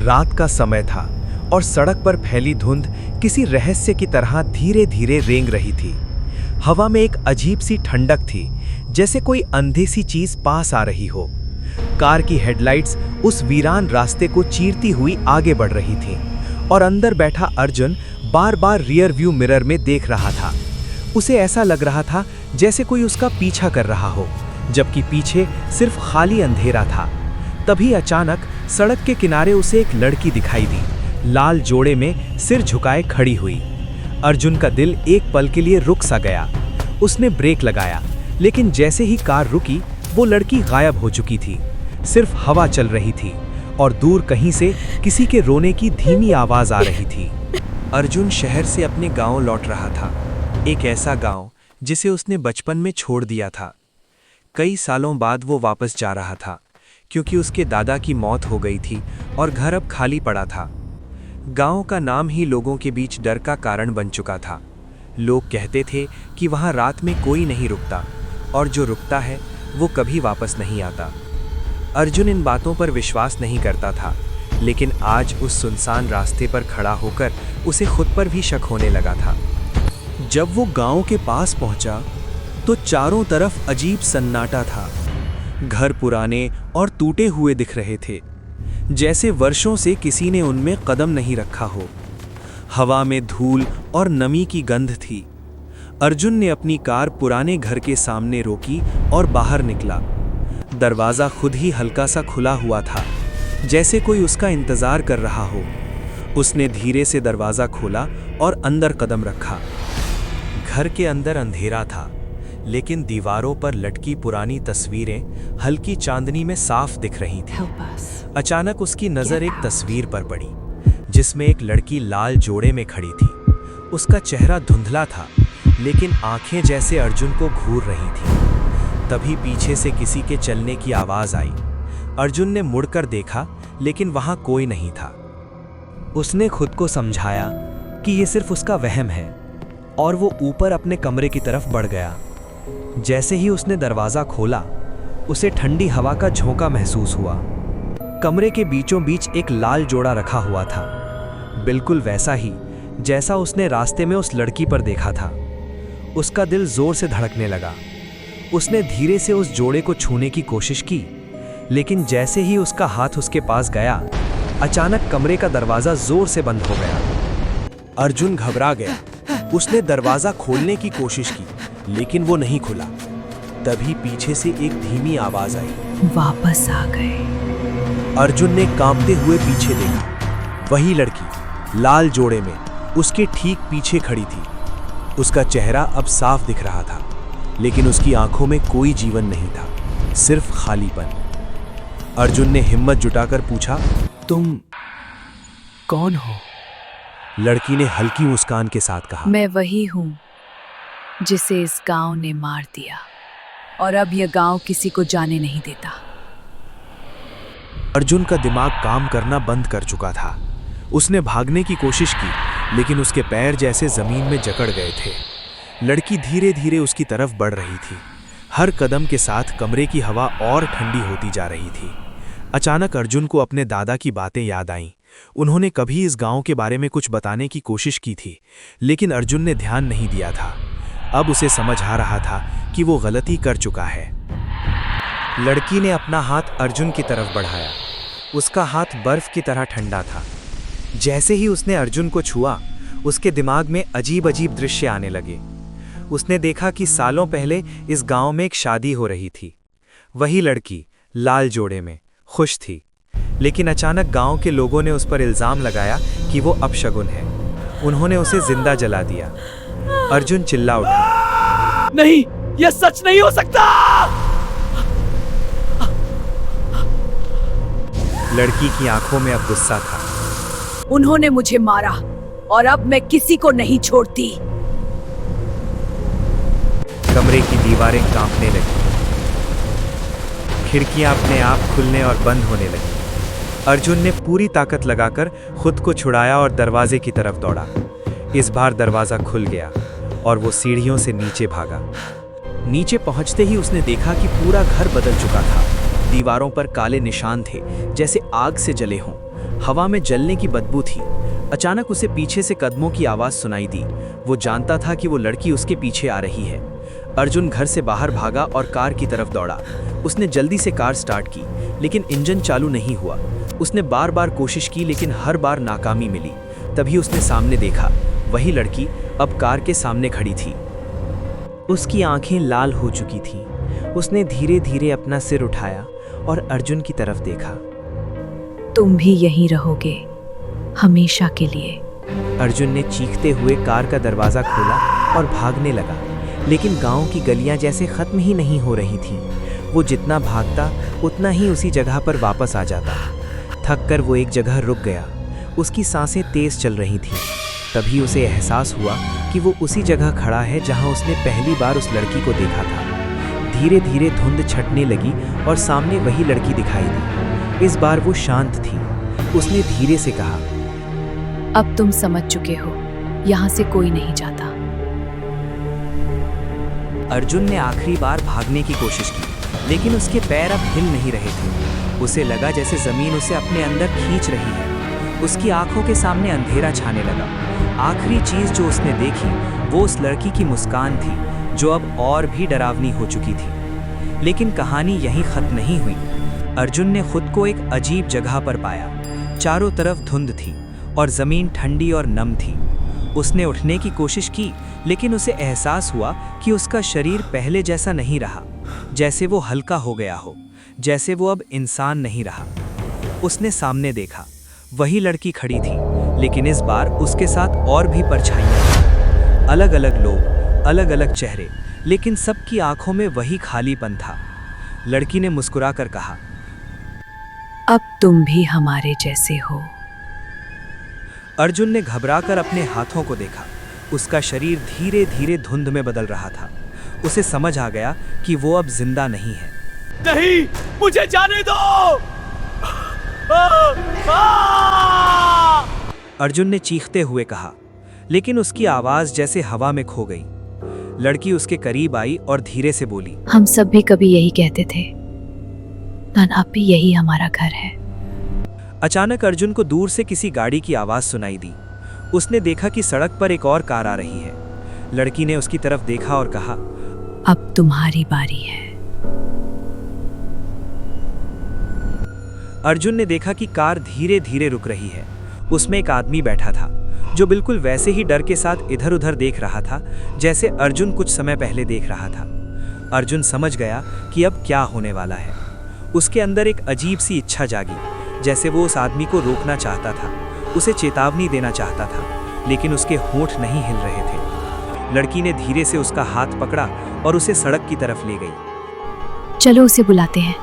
रात का समय था और सड़क पर फैली धुंध किसी रहस्य की तरह धीरे धीरे रेंग रही थी। हवा में एक अजीब सी ठंडक थी, जैसे कोई अंधी सी चीज पास आ रही हो। कार की हेडलाइट्स उस वीरान रास्ते को चीरती हुई आगे बढ़ रही थीं और अंदर बैठा अर्जुन बार बार रियर व्यू मिरर में देख रहा था। उसे ऐसा लग रहा था जैसे कोई उसका पीछा कर रहा हो, जबकि पीछे सिर्फ खाली अंधेरा था। तभी अचानक सड़क के किनारे उसे एक लड़की दिखाई दी, लाल जोड़े में सिर झुकाए खड़ी हुई। अर्जुन का दिल एक पल के लिए रुक सा गया। उसने ब्रेक लगाया, लेकिन जैसे ही कार रुकी वो लड़की गायब हो चुकी थी। सिर्फ हवा चल रही थी और दूर कहीं से किसी के रोने की धीमी आवाज आ रही थी। अर्जुन शहर से अपने गांव लौट रहा था, एक ऐसा गांव जिसे उसने बचपन में छोड़ दिया था। कई सालों बाद वो वापस जा रहा था, क्योंकि उसके दादा की मौत हो गई थी और घर अब खाली पड़ा था। गांव का नाम ही लोगों के बीच डर का कारण बन चुका था। लोग कहते थे कि वहां रात में कोई नहीं रुकता, और जो रुकता है वो कभी वापस नहीं आता। अर्जुन इन बातों पर विश्वास नहीं करता था, लेकिन आज उस सुनसान रास्ते पर खड़ा होकर उसे खुद पर भी शक होने लगा था। जब वो गांव के पास पहुंचा तो चारों तरफ अजीब सन्नाटा था। घर पुराने और टूटे हुए दिख रहे थे, जैसे वर्षों से किसी ने उनमें कदम नहीं रखा हो। हवा में धूल और नमी की गंध थी। अर्जुन ने अपनी कार पुराने घर के सामने रोकी और बाहर निकला। दरवाज़ा खुद ही हल्का सा खुला हुआ था, जैसे कोई उसका इंतज़ार कर रहा हो। उसने धीरे से दरवाज़ा खोला और अंदर कदम रखा। घर के अंदर अंधेरा था, लेकिन दीवारों पर लटकी पुरानी तस्वीरें हल्की चांदनी में साफ दिख रही थीं। अचानक उसकी नज़र एक तस्वीर पर पड़ी, जिसमें एक लड़की लाल जोड़े में खड़ी थी। उसका चेहरा धुंधला था, लेकिन आंखें जैसे अर्जुन को घूर रही थीं। तभी पीछे से किसी के चलने की आवाज़ आई। अर्जुन ने मुड़कर देखा, लेकिन वहां कोई नहीं था। उसने खुद को समझाया कि ये सिर्फ उसका वहम है, और वो ऊपर अपने कमरे की तरफ बढ़ गया। जैसे ही उसने दरवाज़ा खोला, उसे ठंडी हवा का झोंका महसूस हुआ। कमरे के बीचों बीच एक लाल जोड़ा रखा हुआ था, बिल्कुल वैसा ही जैसा उसने रास्ते में उस लड़की पर देखा था। उसका दिल जोर से धड़कने लगा। उसने धीरे से उस जोड़े को छूने की कोशिश की, लेकिन जैसे ही उसका हाथ उसके पास गया, अचानक कमरे का दरवाज़ा जोर से बंद हो गया। अर्जुन घबरा गया। उसने दरवाज़ा खोलने की कोशिश की, लेकिन वो नहीं खुला। तभी पीछे से एक धीमी आवाज़ आई, वापस आ गए। अर्जुन ने कांपते हुए पीछे देखा। वही लड़की लाल जोड़े में उसके ठीक पीछे खड़ी थी। उसका चेहरा अब साफ दिख रहा था, लेकिन उसकी आंखों में कोई जीवन नहीं था, सिर्फ खालीपन। अर्जुन ने हिम्मत जुटाकर पूछा, तुम कौन हो? लड़की ने हल्की मुस्कान के साथ कहा, मैं वही हूँ जिसे इस गांव ने मार दिया, और अब यह गांव किसी को जाने नहीं देता। अर्जुन का दिमाग काम करना बंद कर चुका था। उसने भागने की कोशिश की, लेकिन उसके पैर जैसे जमीन में जकड़ गए थे। लड़की धीरे धीरे उसकी तरफ बढ़ रही थी। हर कदम के साथ कमरे की हवा और ठंडी होती जा रही थी। अचानक अर्जुन को अपने दादा की बातें याद आईं। उन्होंने कभी इस गांव के बारे में कुछ बताने की कोशिश की थी, लेकिन अर्जुन ने ध्यान नहीं दिया था। अब उसे समझ आ रहा था कि वो गलती कर चुका है। लड़की ने अपना हाथ अर्जुन की तरफ बढ़ाया। उसका हाथ बर्फ की तरह ठंडा था। जैसे ही उसने अर्जुन को छुआ, उसके दिमाग में अजीब अजीब दृश्य आने लगे। उसने देखा कि सालों पहले इस गांव में एक शादी हो रही थी। वही लड़की लाल जोड़े में खुश थी, लेकिन अचानक गांव के लोगों ने उस पर इल्जाम लगाया कि वो अपशगुन है। उन्होंने उसे जिंदा जला दिया। अर्जुन चिल्ला उठा, नहीं, यह सच नहीं हो सकता। लड़की की आंखों में अब गुस्सा था। उन्होंने मुझे मारा, और अब मैं किसी को नहीं छोड़ती। कमरे की दीवारें कांपने लगी। खिड़कियां अपने आप खुलने और बंद होने लगी। अर्जुन ने पूरी ताकत लगाकर खुद को छुड़ाया और दरवाजे की तरफ दौड़ा। इस बार दरवाजा खुल गया और वो सीढ़ियों से नीचे भागा। नीचे पहुंचते ही उसने देखा कि पूरा घर बदल चुका था। दीवारों पर काले निशान थे, जैसे आग से जले हों। हवा में जलने की बदबू थी। अचानक उसे पीछे से कदमों की आवाज़ सुनाई दी। वो जानता था कि वो लड़की उसके पीछे आ रही है। अर्जुन घर से बाहर भागा और कार की तरफ दौड़ा। उसने जल्दी से कार स्टार्ट की, लेकिन इंजन चालू नहीं हुआ। उसने बार बार कोशिश की, लेकिन हर बार नाकामी मिली। तभी उसने सामने देखा, वही लड़की अब कार के सामने खड़ी थी। उसकी आंखें लाल हो चुकी थीं। उसने धीरे धीरे अपना सिर उठाया और अर्जुन की तरफ देखा। तुम भी यहीं रहोगे हमेशा के लिए। अर्जुन ने चीखते हुए कार का दरवाज़ा खोला और भागने लगा, लेकिन गांव की गलियां जैसे ख़त्म ही नहीं हो रही थीं। वो जितना भागता उतना ही उसी जगह पर वापस आ जाता। थक कर वो एक जगह रुक गया। उसकी सांसें तेज़ चल रही थीं। तभी उसे एहसास हुआ कि वो उसी जगह खड़ा है जहां उसने पहली बार उस लड़की को देखा था। धीरे धीरे धुंध छटने लगी और सामने वही लड़की दिखाई दी। इस बार वो शांत थी। उसने धीरे से कहा, अब तुम समझ चुके हो, यहाँ से कोई नहीं जाता। अर्जुन ने आखिरी बार भागने की कोशिश की, लेकिन उसके पैर अब हिल नहीं रहे थे। उसे लगा जैसे ज़मीन उसे अपने अंदर खींच रही है। उसकी आंखों के सामने अंधेरा छाने लगा। आखिरी चीज़ जो उसने देखी वो उस लड़की की मुस्कान थी, जो अब और भी डरावनी हो चुकी थी। लेकिन कहानी यहीं ख़त्म नहीं हुई। अर्जुन ने खुद को एक अजीब जगह पर पाया। चारों तरफ धुंध थी और ज़मीन ठंडी और नम थी। उसने उठने की कोशिश की, लेकिन उसे एहसास हुआ कि उसका शरीर पहले जैसा नहीं रहा, जैसे वो हल्का हो गया हो, जैसे वो अब इंसान नहीं रहा। उसने सामने देखा, वही लड़की खड़ी थी, लेकिन इस बार उसके साथ और भी परछाइयाँ थीं। अलग अलग लोग, अलग अलग चेहरे, लेकिन सबकी आंखों में वही खालीपन था। लड़की ने मुस्कुराकर कहा, अब तुम भी हमारे जैसे हो। अर्जुन ने घबराकर अपने हाथों को देखा। उसका शरीर धीरे धीरे धुंध में बदल रहा था। उसे समझ आ गया कि वो अब जिंदा नहीं है। नहीं, मुझे जाने दो। अर्जुन ने चीखते हुए कहा, लेकिन उसकी आवाज जैसे हवा में खो गई। लड़की उसके करीब आई और धीरे से बोली, हम सब भी कभी यही कहते थे, अब भी यही हमारा घर है। अचानक अर्जुन को दूर से किसी गाड़ी की आवाज सुनाई दी। उसने देखा कि सड़क पर एक और कार आ रही है। लड़की ने उसकी तरफ देखा और कहा, अब तुम्हारी बारी है। अर्जुन ने देखा कि कार धीरे धीरे रुक रही है। उसमें एक आदमी बैठा था, जो बिल्कुल वैसे ही डर के साथ इधर उधर देख रहा था, जैसे अर्जुन कुछ समय पहले देख रहा था। अर्जुन समझ गया कि अब क्या होने वाला है। उसके अंदर एक अजीब सी इच्छा जागी, जैसे वो उस आदमी को रोकना चाहता था, उसे चेतावनी देना चाहता था, लेकिन उसके होंठ नहीं हिल रहे थे। लड़की ने धीरे से उसका हाथ पकड़ा और उसे सड़क की तरफ ले गई। चलो उसे बुलाते हैं।